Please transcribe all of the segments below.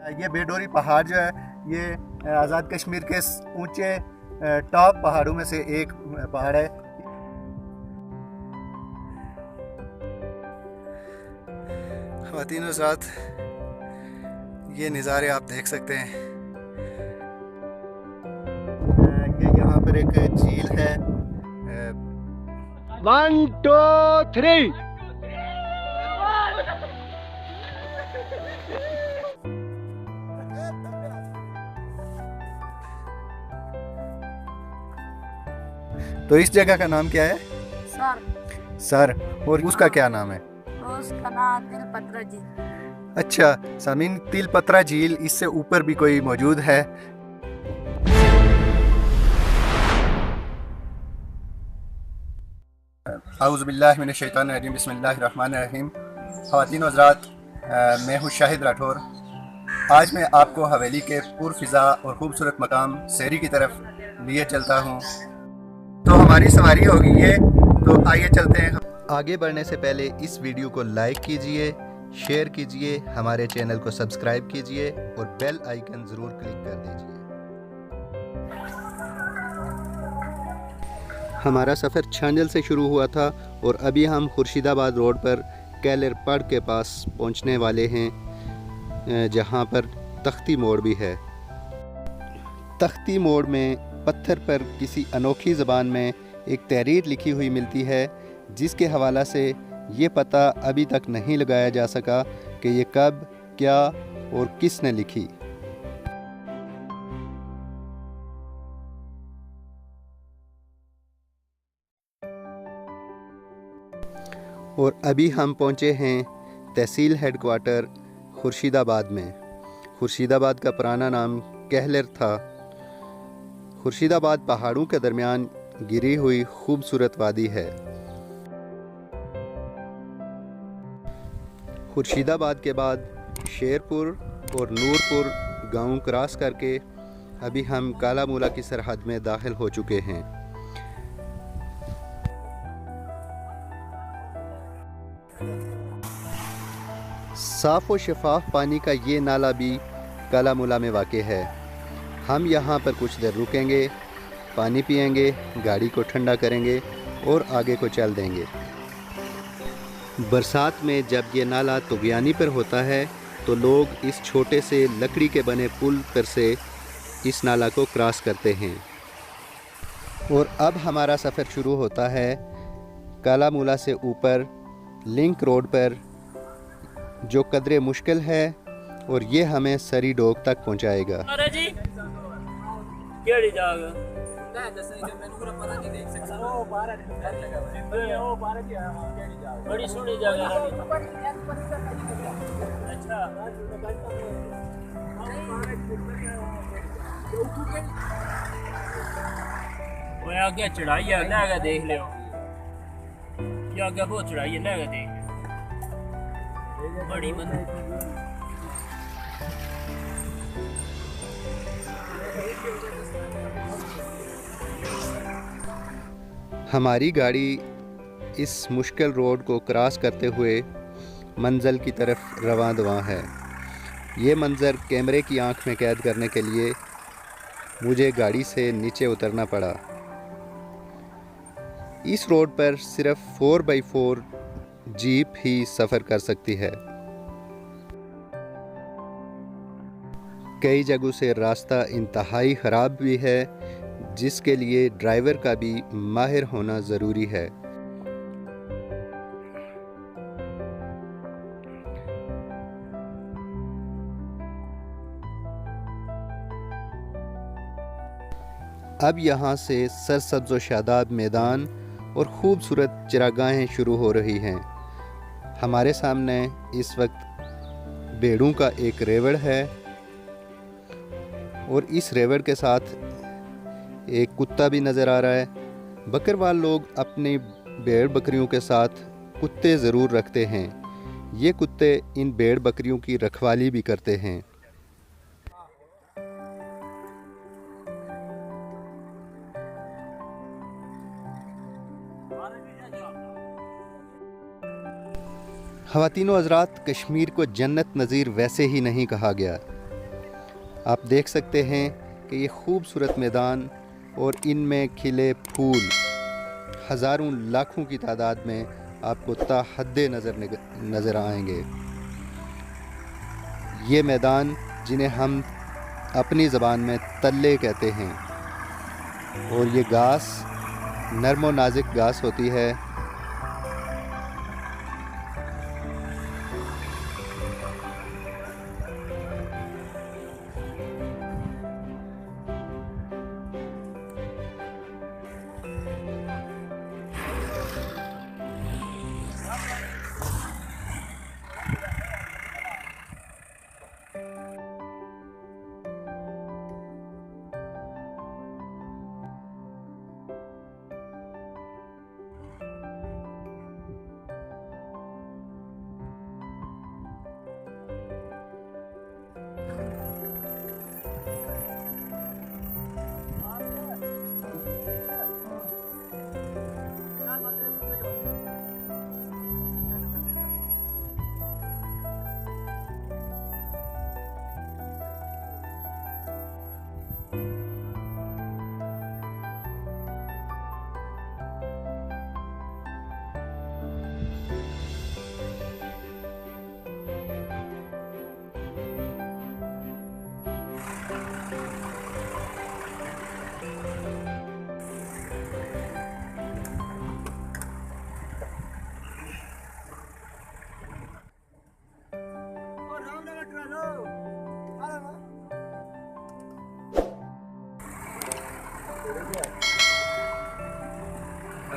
ये बेडोरी पहाड़ जो है ये आज़ाद कश्मीर के ऊंचे टॉप पहाड़ों में से एक पहाड़ है। ख़वातीन हज़रात, ये नज़ारे आप देख सकते हैं। ये यहाँ पर एक झील है। 1 2 3। तो इस जगह का नाम क्या है? सर। और उसका क्या नाम है? उसका नाम तिलपत्रा झील। अच्छा सामीन, तिलपत्रा झील, इससे ऊपर भी कोई मौजूद है? औज़ुबिल्लाहि मिनश्शैतानिर्रजीम, बिस्मिल्लाहिर्रहमानिर्रहीम। ख़वातीन व हज़रात, मैं हूँ शाहिद राठौर। आज मैं आपको हवेली के पुरफ़िज़ा और ख़ूबसूरत मकाम सेरी की तरफ लिए चलता हूँ। तो हमारी सवारी हो गई है, तो आइए चलते हैं। आगे बढ़ने से पहले इस वीडियो को लाइक कीजिए, शेयर कीजिए, हमारे चैनल को सब्सक्राइब कीजिए और बेल आइकन ज़रूर क्लिक कर दीजिए। हमारा सफ़र छांजल से शुरू हुआ था और अभी हम खुर्शीदाबाद रोड पर कैलरपड़ के पास पहुंचने वाले हैं, जहां पर तख्ती मोड़ भी है। तख्ती मोड़ में पत्थर पर किसी अनोखी ज़बान में एक तहरीर लिखी हुई मिलती है, जिसके हवाला से ये पता अभी तक नहीं लगाया जा सका कि ये कब, क्या और किसने लिखी। और अभी हम पहुँचे हैं तहसील हेडक्वार्टर खुर्शीदाबाद में। खुर्शीदाबाद का पुराना नाम कहलर था। खुर्शीदाबाद पहाड़ों के दरमियान गिरी हुई खूबसूरत वादी है। खुर्शीदाबाद के बाद शेरपुर और नूरपुर गांव क्रॉस करके अभी हम कालामूला की सरहद में दाखिल हो चुके हैं। साफ़ व शफाफ पानी का ये नाला भी कालामूला में वाक़ है। हम यहाँ पर कुछ देर रुकेंगे, पानी पिएंगे, गाड़ी को ठंडा करेंगे और आगे को चल देंगे। बरसात में जब ये नाला तुगयानी पर होता है तो लोग इस छोटे से लकड़ी के बने पुल पर से इस नाला को क्रॉस करते हैं। और अब हमारा सफ़र शुरू होता है कालामूला से ऊपर लिंक रोड पर, जो कदरे मुश्किल है और ये हमें सरी डोक तक पहुंचाएगा। बड़ी सोहनी जगह है। अच्छा वो आगे चढ़ाई है ना, देख लियो ये आगे बहुत चढ़ाई है ना, देख बड़ी हमारी गाड़ी इस मुश्किल रोड को क्रॉस करते हुए मंजिल की तरफ रवां दवां है। ये मंज़र कैमरे की आंख में कैद करने के लिए मुझे गाड़ी से नीचे उतरना पड़ा। इस रोड पर सिर्फ 4x4 जीप ही सफ़र कर सकती है। कई जगहों से रास्ता इंतहाई ख़राब भी है, जिसके लिए ड्राइवर का भी माहिर होना ज़रूरी है। अब यहाँ से सरसब्ज़ व शादाब मैदान और ख़ूबसूरत चरागाहें शुरू हो रही हैं। हमारे सामने इस वक्त भेड़ों का एक रेवड़ है और इस रेवड़ के साथ एक कुत्ता भी नज़र आ रहा है। बकरवाल लोग अपनी भेड़ बकरियों के साथ कुत्ते ज़रूर रखते हैं। ये कुत्ते इन भेड़ बकरियों की रखवाली भी करते हैं। ख़वातीन व हज़रात, कश्मीर को जन्नत नज़ीर वैसे ही नहीं कहा गया। आप देख सकते हैं कि ये खूबसूरत मैदान और इनमें खिले फूल हज़ारों लाखों की तादाद में आपको ताहद्दे नज़र आएंगे। ये मैदान जिन्हें हम अपनी ज़बान में तल्ले कहते हैं, और ये घास नरम व नाजुक घास होती है।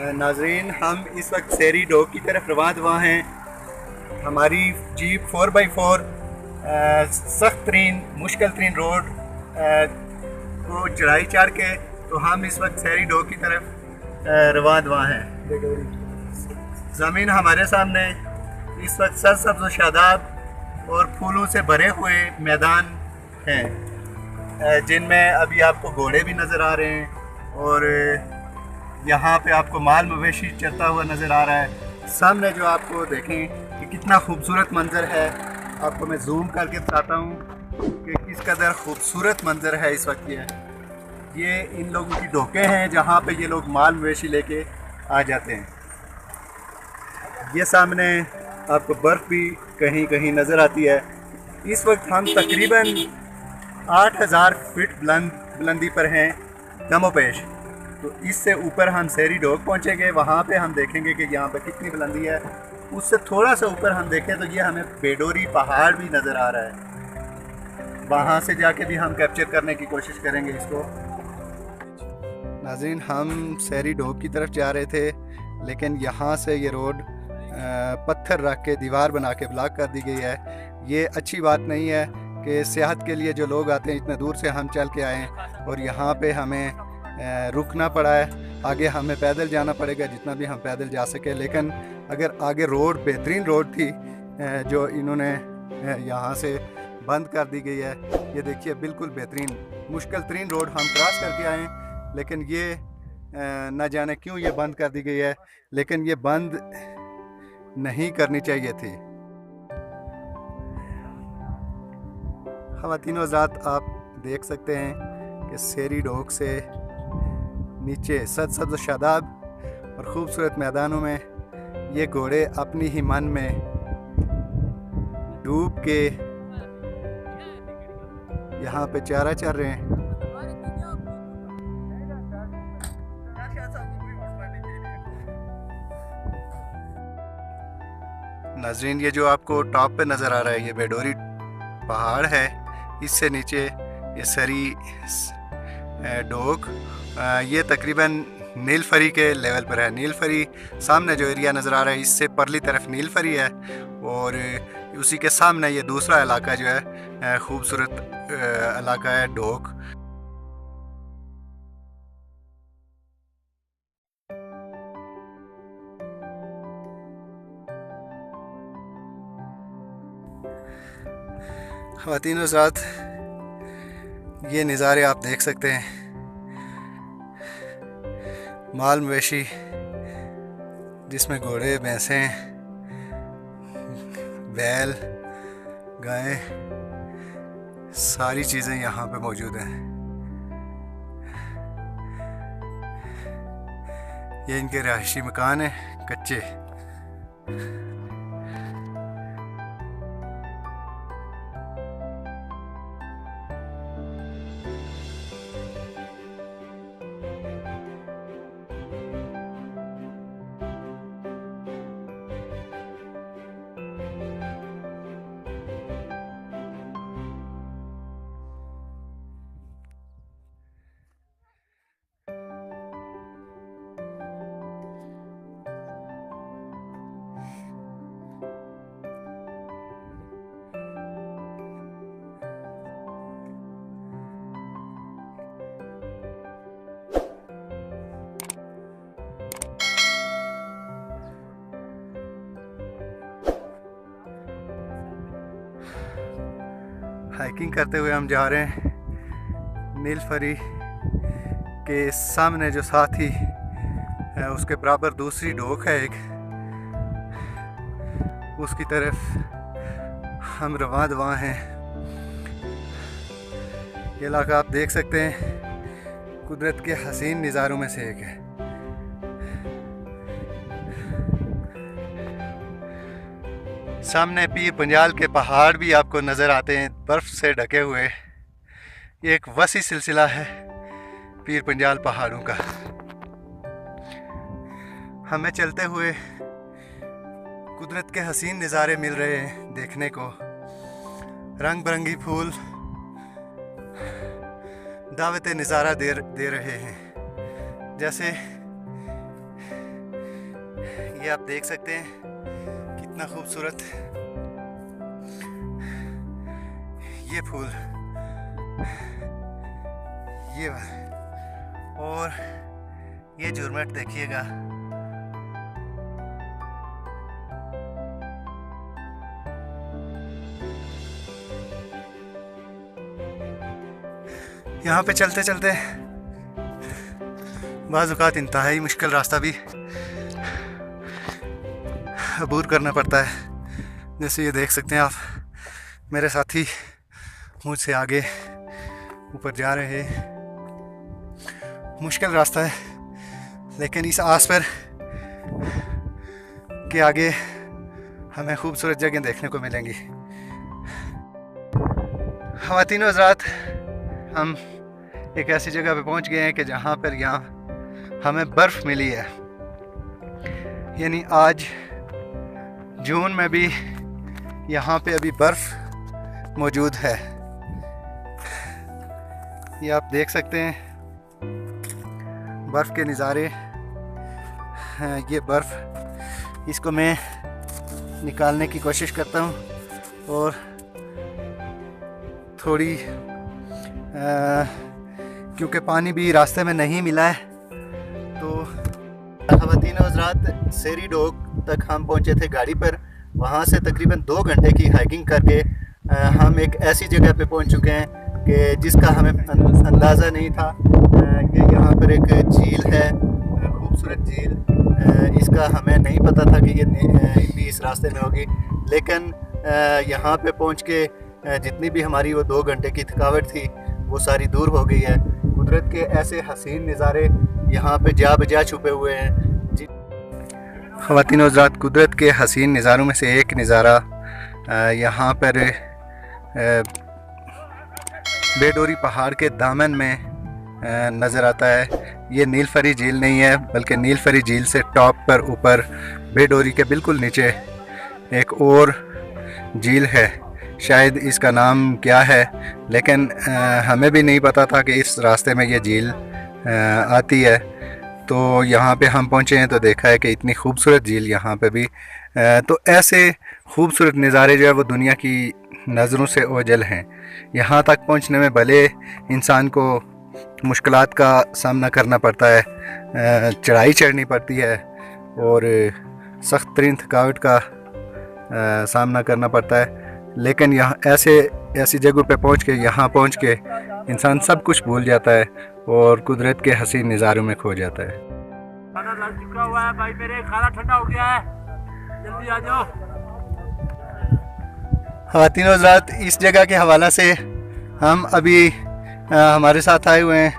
नाजरीन, हम इस वक्त सेरी डोग की तरफ रवां हैं। हमारी जीप 4x4 सख्त तरीन मुश्किल तरीन रोड को चढ़ाई चढ़ के तो हम इस वक्त सेरी डोग की तरफ रवां हैं। ज़मीन हमारे सामने इस वक्त सरसब्ज़ व शादाब और फूलों से भरे हुए मैदान हैं, जिनमें अभी आपको घोड़े भी नज़र आ रहे हैं और यहाँ पे आपको माल मवेशी चलता हुआ नज़र आ रहा है। सामने जो आपको देखें कि कितना खूबसूरत मंज़र है, आपको मैं जूम करके बताता हूँ कि किस कदर खूबसूरत मंज़र है इस वक्त। ये इन लोगों की ढोके हैं जहाँ पे ये लोग माल मवेशी लेके आ जाते हैं। ये सामने आपको बर्फ़ भी कहीं कहीं नज़र आती है। इस वक्त हम तकरीबन 8000 फीट बुलंदी पर हैं दमोपेश। तो इससे ऊपर हम सेरी डोग पहुँचेंगे, वहाँ पे हम देखेंगे कि यहाँ पर कितनी बुलंदी है। उससे थोड़ा सा ऊपर हम देखें तो ये हमें बेडोरी पहाड़ भी नज़र आ रहा है। वहाँ से जाके भी हम कैप्चर करने की कोशिश करेंगे इसको। नाज़रीन, हम सेरी डोग की तरफ जा रहे थे, लेकिन यहाँ से ये रोड पत्थर रख के दीवार बना के ब्लॉक कर दी गई है। ये अच्छी बात नहीं है कि सेहत के लिए जो लोग आते हैं, इतने दूर से हम चल के आए और यहाँ पे हमें रुकना पड़ा है। आगे हमें पैदल जाना पड़ेगा जितना भी हम पैदल जा सके। लेकिन अगर आगे रोड बेहतरीन रोड थी जो इन्होंने यहाँ से बंद कर दी गई है। ये देखिए, बिल्कुल बेहतरीन मुश्किल तरीन रोड हम क्रॉस करके आए, लेकिन ये न जाने क्यों ये बंद कर दी गई है। लेकिन ये बंद नहीं करनी चाहिए थी। ख़वातीन हज़रात, आप देख सकते हैं कि सेरी डोग से नीचे सब्ज़ शादाब और ख़ूबसूरत मैदानों में ये घोड़े अपनी ही मन में डूब के यहाँ पे चारा चर रहे हैं। नाज़रीन, ये जो आपको टॉप पे नज़र आ रहा है, ये बेडोरी पहाड़ है। इससे नीचे ये सरी डोग, ये तकरीबन नीलफरी के लेवल पर है। नीलफरी सामने जो एरिया नज़र आ रहा है, इससे परली तरफ नीलफरी है और उसी के सामने ये दूसरा इलाका जो है खूबसूरत इलाका है डोग। ख़वातीन हज़रात, ये नज़ारे आप देख सकते हैं। माल मवेशी जिसमें घोड़े, भैंसें, बैल, गायें सारी चीज़ें यहाँ पे मौजूद हैं। ये इनके रहायशी मकान हैं कच्चे। हाइकिंग करते हुए हम जा रहे हैं नीलफरी के सामने, जो साथ ही उसके बराबर दूसरी डोक है एक, उसकी तरफ हम रवां दवां हैं। ये इलाका आप देख सकते हैं कुदरत के हसीन नज़ारों में से एक है। सामने पीर पंजाल के पहाड़ भी आपको नज़र आते हैं, बर्फ़ से ढके हुए। ये एक वसी सिलसिला है पीर पंजाल पहाड़ों का। हमें चलते हुए कुदरत के हसीन नज़ारे मिल रहे हैं देखने को। रंग बिरंगी फूल दावत नज़ारा दे रहे हैं। जैसे ये आप देख सकते हैं कितना खूबसूरत ये फूल, ये और ये झुरमट देखिएगा। यहाँ पे चलते चलते बाज़ औक़ात इंतहाई मुश्किल रास्ता भी अबूर करना पड़ता है। जैसे ये देख सकते हैं आप, मेरे साथी मुझसे आगे ऊपर जा रहे हैं। मुश्किल रास्ता है, लेकिन इस आस पर के आगे हमें खूबसूरत जगह देखने को मिलेंगी। ख़वातीन व हज़रात, हम एक ऐसी जगह पे पहुंच गए हैं कि जहां पर यहाँ हमें बर्फ़ मिली है। यानी आज जून में भी यहाँ पे अभी बर्फ़ मौजूद है। ये आप देख सकते हैं बर्फ़ के नज़ारे। ये बर्फ़, इसको मैं निकालने की कोशिश करता हूँ और थोड़ी क्योंकि पानी भी रास्ते में नहीं मिला है, तो ख़वातीन व हज़रात, सेरी डोक तक हम पहुँचे थे गाड़ी पर। वहाँ से तकरीबन 2 घंटे की हाइकिंग करके हम एक ऐसी जगह पे पहुँच चुके हैं कि जिसका हमें अंदाज़ा नहीं था कि यहाँ पर एक झील है, खूबसूरत झील। इसका हमें नहीं पता था कि ये भी इस रास्ते में होगी, लेकिन यहाँ पे पहुँच के जितनी भी हमारी वो 2 घंटे की थकावट थी वो सारी दूर हो गई है। कुदरत के ऐसे हसीन नज़ारे यहाँ पे जा बजा छुपे हुए हैं। ख़वातीन व हज़रात, कुदरत के हसीन नज़ारों में से एक नज़ारा यहाँ पर बेडोरी पहाड़ के दामन में नज़र आता है। ये नीलफरी झील नहीं है, बल्कि नीलफरी झील से टॉप पर ऊपर बेडोरी के बिल्कुल नीचे एक और झील है। शायद इसका नाम क्या है, लेकिन हमें भी नहीं पता था कि इस रास्ते में ये झील आती है। तो यहाँ पे हम पहुँचे हैं तो देखा है कि इतनी खूबसूरत झील यहाँ पे भी। तो ऐसे खूबसूरत नज़ारे जो है वो दुनिया की नज़रों से ओझल हैं। यहाँ तक पहुँचने में भले इंसान को मुश्किलात का सामना करना पड़ता है, चढ़ाई चढ़नी पड़ती है और सख्त तरीन थकावट का सामना करना पड़ता है, लेकिन यहाँ ऐसी जगहों पे पहुँच के इंसान सब कुछ भूल जाता है और कुदरत के हसीन नज़ारों में खो जाता है। खाना लग चुका हुआ है भाई मेरे, खाना ठंडा हो गया है, जल्दी आ जाओ। ख़वातीन व हज़रात, इस जगह के हवाला से हम अभी हमारे साथ आए हुए हैं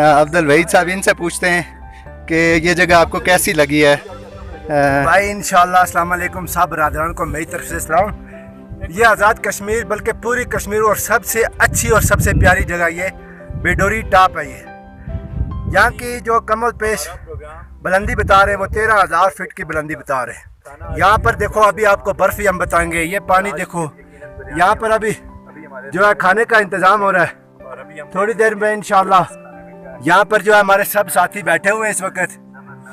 अब्दुल वहीद साहब, इनसे पूछते हैं कि ये जगह आपको कैसी लगी है। भाई इंशाअल्लाह अस्सलाम वालेकुम सब बरादरान को मेरी तरफ से सलाम। ये आज़ाद कश्मीर बल्कि पूरी कश्मीर और सबसे अच्छी और सबसे प्यारी जगह ये बेडोरी टॉप है। ये यहाँ की जो कमल पेश बुलंदी बता रहे हैं वो 13,000 फीट की बुलंदी बता रहे हैं। यहाँ पर देखो अभी आपको बर्फ़ ही हम बताएंगे। ये पानी देखो, यहाँ पर अभी जो है खाने का इंतज़ाम हो रहा है। थोड़ी देर में इंशाअल्लाह यहाँ पर जो है हमारे सब साथी बैठे हुए हैं इस वक्त,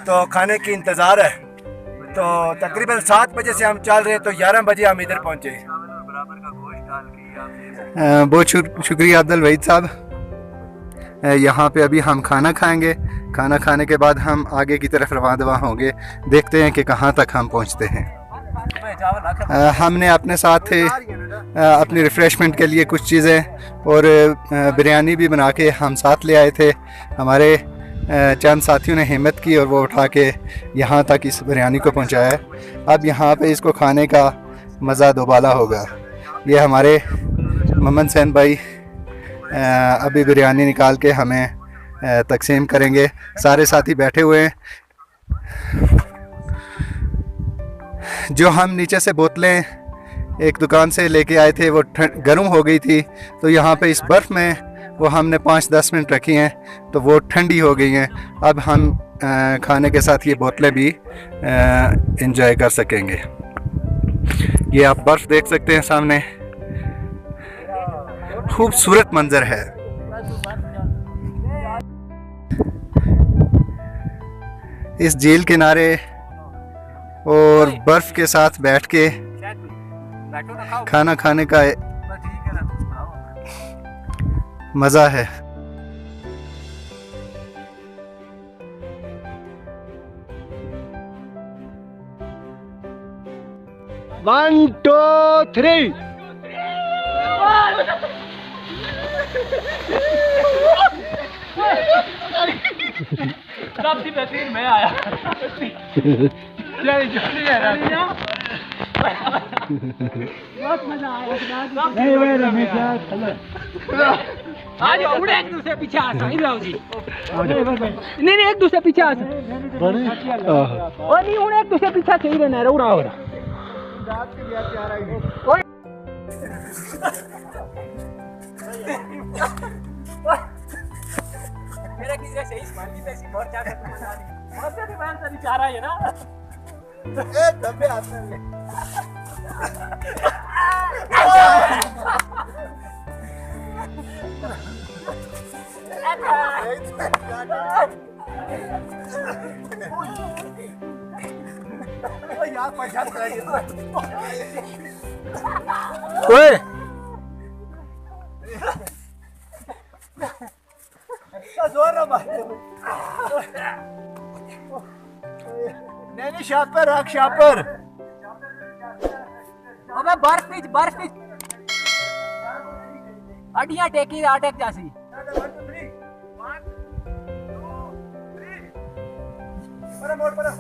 तो खाने की इंतज़ार है। तो तकरीबन 7 बजे से हम चल रहे हैं, तो 11 बजे हम इधर पहुँचे। बहुत शुक्रिया अब्दुल वहीद साहब। यहाँ पे अभी हम खाना खाएंगे, खाना खाने के बाद हम आगे की तरफ रवाना होंगे। देखते हैं कि कहाँ तक हम पहुँचते हैं। हमने अपने साथ अपनी रिफ़्रेशमेंट के लिए कुछ चीज़ें और बिरयानी भी बना के हम साथ ले आए थे। हमारे चंद साथियों ने हिम्मत की और वो उठा के यहाँ तक इस बिरयानी को पहुँचाया। अब यहाँ पे इसको खाने का मज़ा दोबाला होगा। ये हमारे मोहम्मद सैन भाई अभी बिरयानी निकाल के हमें तकसीम करेंगे। सारे साथी बैठे हुए हैं। जो हम नीचे से बोतलें एक दुकान से लेके आए थे वो गर्म हो गई थी, तो यहाँ पे इस बर्फ़ में वो हमने 5-10 मिनट रखी हैं, तो वो ठंडी हो गई हैं। अब हम खाने के साथ ये बोतलें भी इंजॉय कर सकेंगे। ये आप बर्फ़ देख सकते हैं सामने, खूबसूरत मंजर है। इस झील किनारे और बर्फ़ के साथ बैठ के खाना खाने का मज़ा है। One two three. सबसे बेहतरीन मैं आया। बहुत मजा आया। आज उड़े एक दूसरे पीछे आसा इधर आओ जी। नहीं एक दूसरे पीछे आसा और नहीं उड़े एक दूसरे पीछे से इधर ना उड़ा हो रहा। मेरा किसी सही मान की तैसी बहुत चाहता है तुम्हारी बहुत भी मान से चाह रहा है ना। ए दबे हाथ में ले। यार पैसा कराइए ओए जोर ना मार। नहीं शापर रख शापर। अबे बर्फ में हड्डियां टेकी अटक जासी। 1 2 3 1 2 3 para मोड़ para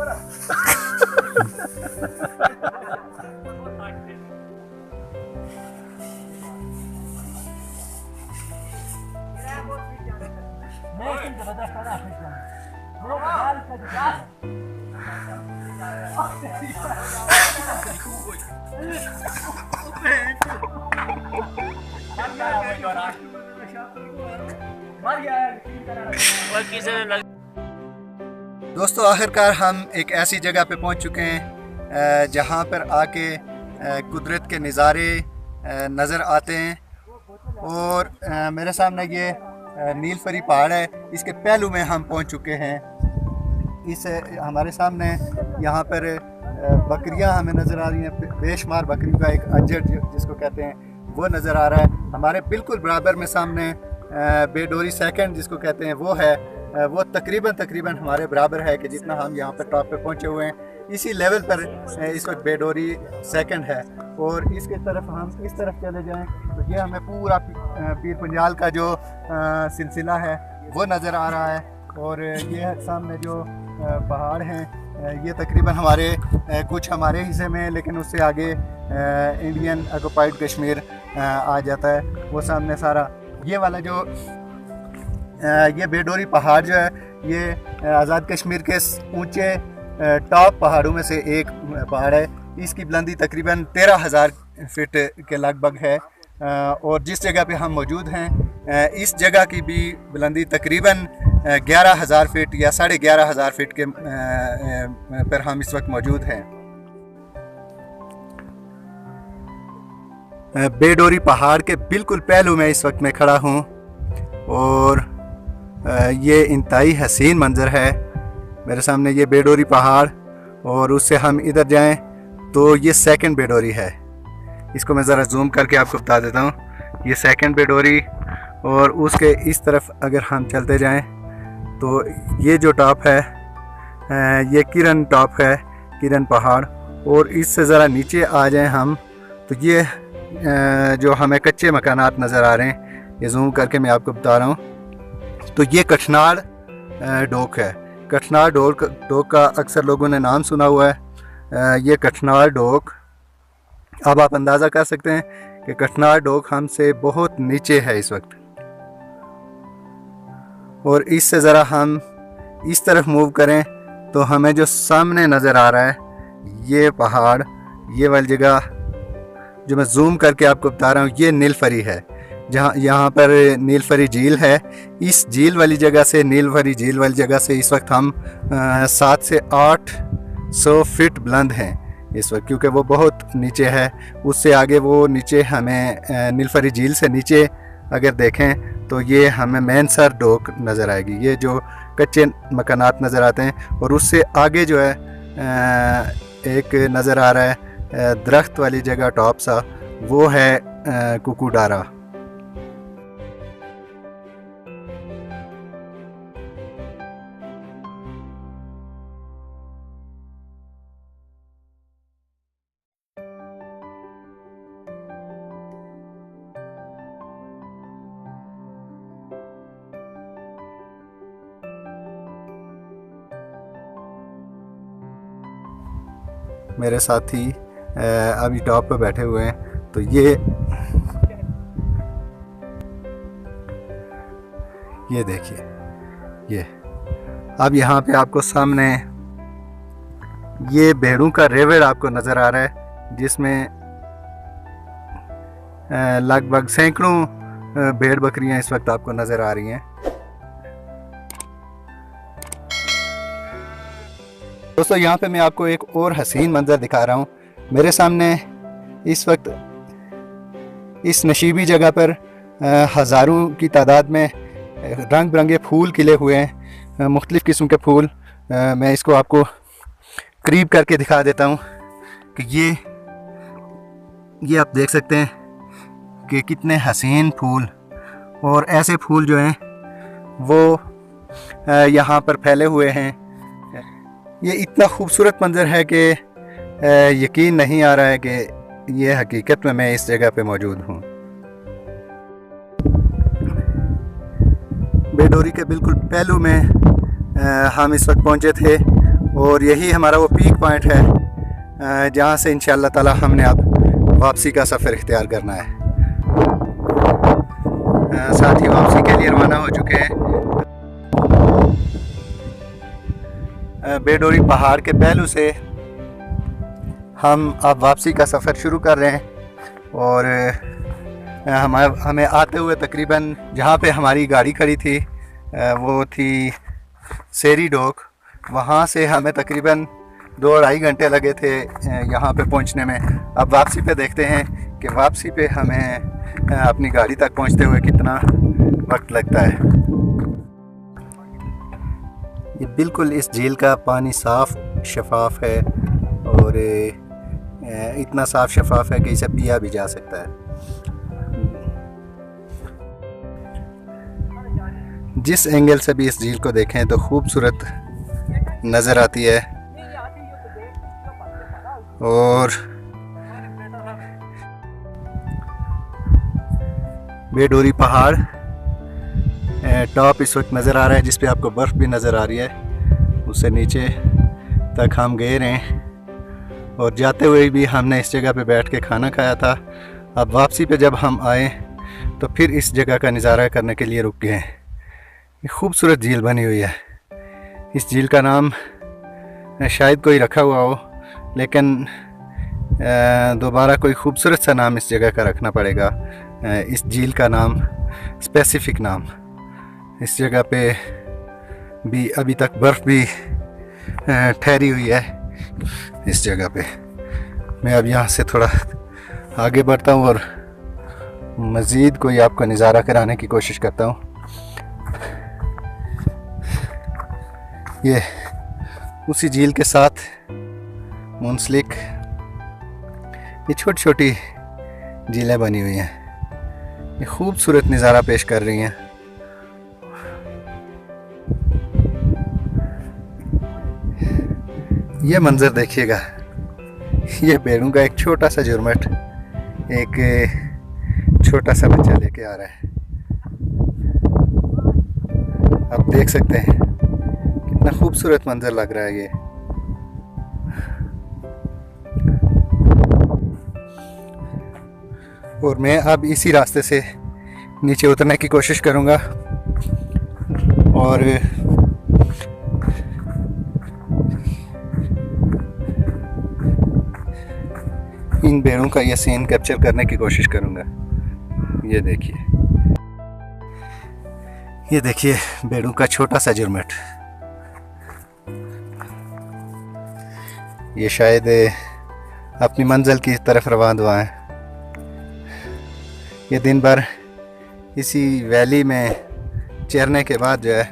दोस्तों आखिरकार हम एक ऐसी जगह पे पहुंच चुके हैं जहां पर आके कुदरत के नज़ारे नज़र आते हैं। और मेरे सामने ये नीलफरी पहाड़ है, इसके पहलू में हम पहुंच चुके हैं। इस हमारे सामने यहाँ पर बकरियाँ हमें नज़र आ रही हैं। बेशुमार बकरियों का एक अजर जिसको कहते हैं वो नज़र आ रहा है। हमारे बिल्कुल बराबर में सामने बेडोरी सेकंड जिसको कहते हैं वो है। वो तकरीबन हमारे बराबर है कि जितना हम यहाँ पर टॉप पे पहुँचे हुए हैं, इसी लेवल पर इस वक्त बेडोरी सेकंड है। और इसके तरफ हम इस तरफ चले जाएं तो ये हमें पूरा पीर पंजाल का जो सिलसिला है वो नज़र आ रहा है। और ये सामने जो पहाड़ हैं ये तकरीबन हमारे कुछ हमारे हिस्से में, लेकिन उससे आगे इंडियन ऑक्युपाइड कश्मीर आ जाता है। वो सामने सारा ये वाला जो ये बेडोरी पहाड़ जो है ये आज़ाद कश्मीर के ऊंचे टॉप पहाड़ों में से एक पहाड़ है। इसकी बुलंदी तकरीबन 13,000 फीट के लगभग है। और जिस जगह पे हम मौजूद हैं इस जगह की भी बुलंदी तकरीबन 11,000 फीट या 11,500 फीट के पर हम इस वक्त मौजूद हैं। बेडोरी पहाड़ के बिल्कुल पहलू में इस वक्त मैं खड़ा हूँ और ये इंतहाई हसीन मंज़र है। मेरे सामने ये बेडोरी पहाड़ और उससे हम इधर जाएं तो ये सेकंड बेडोरी है। इसको मैं ज़रा जूम करके आपको बता देता हूँ। ये सेकंड बेडोरी और उसके इस तरफ अगर हम चलते जाएं तो ये जो टॉप है ये किरण टॉप है, किरण पहाड़। और इससे ज़रा नीचे आ जाएं हम तो ये जो हमें कच्चे मकानात नज़र आ रहे हैं, ये जूम करके मैं आपको बता रहा हूँ। तो ये कठनाड़ डोक है। कठनाड़ डोक का अक्सर लोगों ने नाम सुना हुआ है। ये कठनाड़ डोक, अब आप अंदाज़ा कर सकते हैं कि कठनाड़ डोक हमसे बहुत नीचे है इस वक्त। और इससे ज़रा हम इस तरफ मूव करें तो हमें जो सामने नज़र आ रहा है ये पहाड़, ये वाली जगह जो मैं जूम करके आपको बता रहा हूँ, ये नीलफरी है। जहाँ यहाँ पर नीलफरी झील है। इस झील वाली जगह से, नीलफरी झील वाली जगह से इस वक्त हम 700 से 800 फीट बुलंद हैं इस वक्त, क्योंकि वो बहुत नीचे है। उससे आगे वो नीचे हमें नीलफरी झील से नीचे अगर देखें तो ये हमें मैनसर डोक नज़र आएगी। ये जो कच्चे मकानात नज़र आते हैं और उससे आगे जो है एक नज़र आ रहा है दरख्त वाली जगह टॉप सा, वो है कुकुडारा। मेरे साथी अभी टॉप पे बैठे हुए हैं। तो ये देखिए, ये अब यहाँ पे आपको सामने ये भेड़ों का रेवड़ आपको नज़र आ रहा है, जिसमें लगभग सैकड़ों भेड़ बकरियाँ इस वक्त आपको नज़र आ रही हैं। दोस्तों यहाँ पे मैं आपको एक और हसीन मंज़र दिखा रहा हूँ। मेरे सामने इस वक्त इस नशीबी जगह पर हज़ारों की तादाद में रंग बिरंगे फूल खिले हुए हैं, मुख्तलिफ़ किस्म के फूल। मैं इसको आपको करीब करके दिखा देता हूँ कि ये आप देख सकते हैं कि कितने हसीन फूल, और ऐसे फूल जो हैं वो यहाँ पर फैले हुए हैं। ये इतना खूबसूरत मंज़र है कि यकीन नहीं आ रहा है कि ये हकीकत में मैं इस जगह पे मौजूद हूँ। बेडोरी के बिल्कुल पहलू में हम इस वक्त पहुँचे थे और यही हमारा वो पीक पॉइंट है जहाँ से इंशाअल्लाह ताला हमने अब वापसी का सफ़र इख्तियार करना है। साथ ही वापसी के लिए रवाना हो चुके हैं। बेडोरी पहाड़ के पहलू से हम अब वापसी का सफ़र शुरू कर रहे हैं और हमें आते हुए तकरीबन जहाँ पे हमारी गाड़ी खड़ी थी वो थी सेरी डोक। वहाँ से हमें तकरीबन 2-2.5 घंटे लगे थे यहाँ पे पहुँचने में। अब वापसी पे देखते हैं कि वापसी पे हमें अपनी गाड़ी तक पहुँचते हुए कितना वक्त लगता है। ये बिल्कुल इस झील का पानी साफ़ शफाफ है और इतना साफ़ शफाफ है कि इसे पिया भी जा सकता है। जिस एंगल से भी इस झील को देखें तो खूबसूरत नज़र आती है। और बेडोरी पहाड़ टॉप इस वक्त नज़र आ रहा है, जिस पे आपको बर्फ़ भी नज़र आ रही है। उससे नीचे तक हम गए हैं और जाते हुए भी हमने इस जगह पे बैठ के खाना खाया था अब वापसी पे जब हम आए तो फिर इस जगह का नज़ारा करने के लिए रुक गए। ये खूबसूरत झील बनी हुई है। इस झील का नाम शायद कोई रखा हुआ हो, लेकिन दोबारा कोई खूबसूरत सा नाम इस जगह का रखना पड़ेगा। इस झील का नाम, स्पेसिफिक नाम। इस जगह पे भी अभी तक बर्फ़ भी ठहरी हुई है इस जगह पे। मैं अब यहाँ से थोड़ा आगे बढ़ता हूँ और मज़ीद कोई आपको नज़ारा कराने की कोशिश करता हूँ। ये उसी झील के साथ मुंसलिक ये छोटी छोटी झीलें बनी हुई हैं। ये खूबसूरत नज़ारा पेश कर रही हैं। ये मंज़र देखिएगा। ये भेड़ों का एक छोटा सा झुरमुट एक छोटा सा बच्चा लेके आ रहा है। आप देख सकते हैं कितना खूबसूरत मंज़र लग रहा है ये। और मैं अब इसी रास्ते से नीचे उतरने की कोशिश करूँगा और इन भेड़ों का ये सीन कैप्चर करने की कोशिश करूँगा। ये देखिए भेड़ों का छोटा सा झुरमुट। ये शायद अपनी मंजिल की तरफ रवाना हुआ है। ये दिन भर इसी वैली में चरने के बाद जो है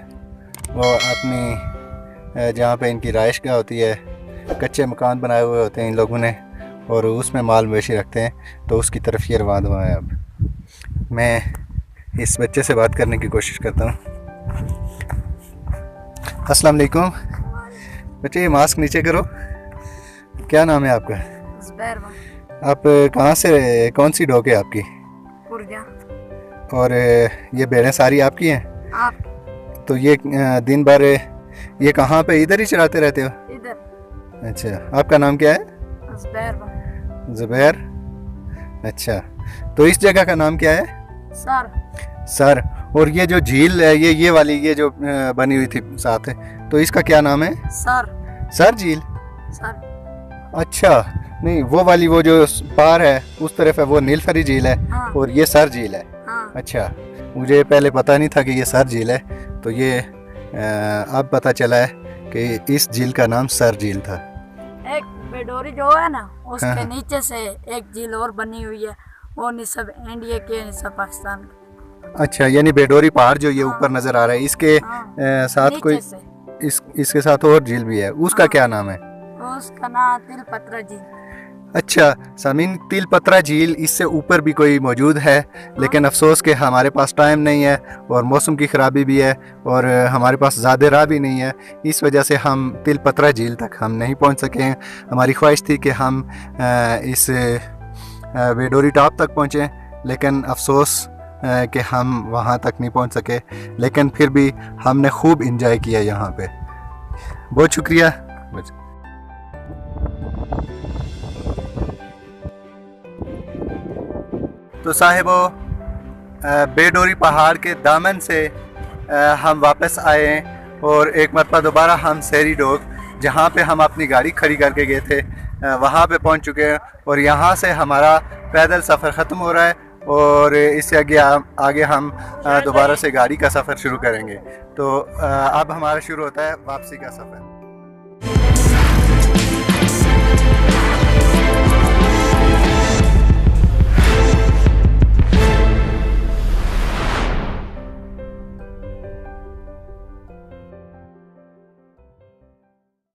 वो अपनी जहाँ पे इनकी रिहाइशगाह होती है, कच्चे मकान बनाए हुए होते हैं इन लोगों ने, और उसमें माल मवेशी रखते हैं, तो उसकी तरफ ये रवाना हुआ है। अब मैं इस बच्चे से बात करने की कोशिश करता हूँ। अस्सलाम वालेकुम बच्चे, ये मास्क नीचे करो। क्या नाम है आपका? आप कहाँ से, कौन सी डॉग है आपकी? और ये भेड़ें सारी आपकी हैं? आप। तो ये दिन भर ये कहाँ पे, इधर ही चराते रहते हो? इधर। अच्छा, आपका नाम क्या है? ज़ुबैर। अच्छा, तो इस जगह का नाम क्या है? सर। और ये जो झील है, ये वाली, ये जो बनी हुई थी साथ है, तो इसका क्या नाम है? सर झील। अच्छा, नहीं वो वाली, वो जो पार है उस तरफ है, वो नीलफरी झील है। हाँ। और ये सर झील है। हाँ। अच्छा, मुझे पहले पता नहीं था कि ये सर झील है, तो ये अब पता चला है कि इस झील का नाम सर झील था। एक बेडोरी जो है ना, उसके हाँ। नीचे से एक झील और बनी हुई है, वो निसब इंडिया के, निसब पाकिस्तान के। अच्छा, यानी बेडोरी पहाड़ जो ये ऊपर नजर आ रहा है, इसके हाँ। साथ कोई इसके साथ और झील भी है, उसका हाँ। क्या नाम है? उसका नाम तिलपत्रा झील। अच्छा सामीन, तिलपत्रा झील इससे ऊपर भी कोई मौजूद है, लेकिन अफसोस कि हमारे पास टाइम नहीं है और मौसम की ख़राबी भी है और हमारे पास ज़्यादा राह भी नहीं है, इस वजह से हम तिलपत्रा झील तक हम नहीं पहुंच सके हैं। हमारी ख्वाहिश थी कि हम इस बेडोरी टॉप तक पहुँचें, लेकिन अफसोस कि हम वहाँ तक नहीं पहुँच सके, लेकिन फिर भी हमने खूब इंजॉय किया यहाँ पे। बहुत शुक्रिया। तो साहिबो, बेडोरी पहाड़ के दामन से हम वापस आए हैं और एक मरतबा दोबारा हम सेरी डोग, जहाँ पे हम अपनी गाड़ी खड़ी करके गए थे, वहाँ पे पहुँच चुके हैं और यहाँ से हमारा पैदल सफ़र ख़त्म हो रहा है और इससे आगे हम दोबारा से गाड़ी का सफ़र शुरू करेंगे। तो अब हमारा शुरू होता है वापसी का सफ़र।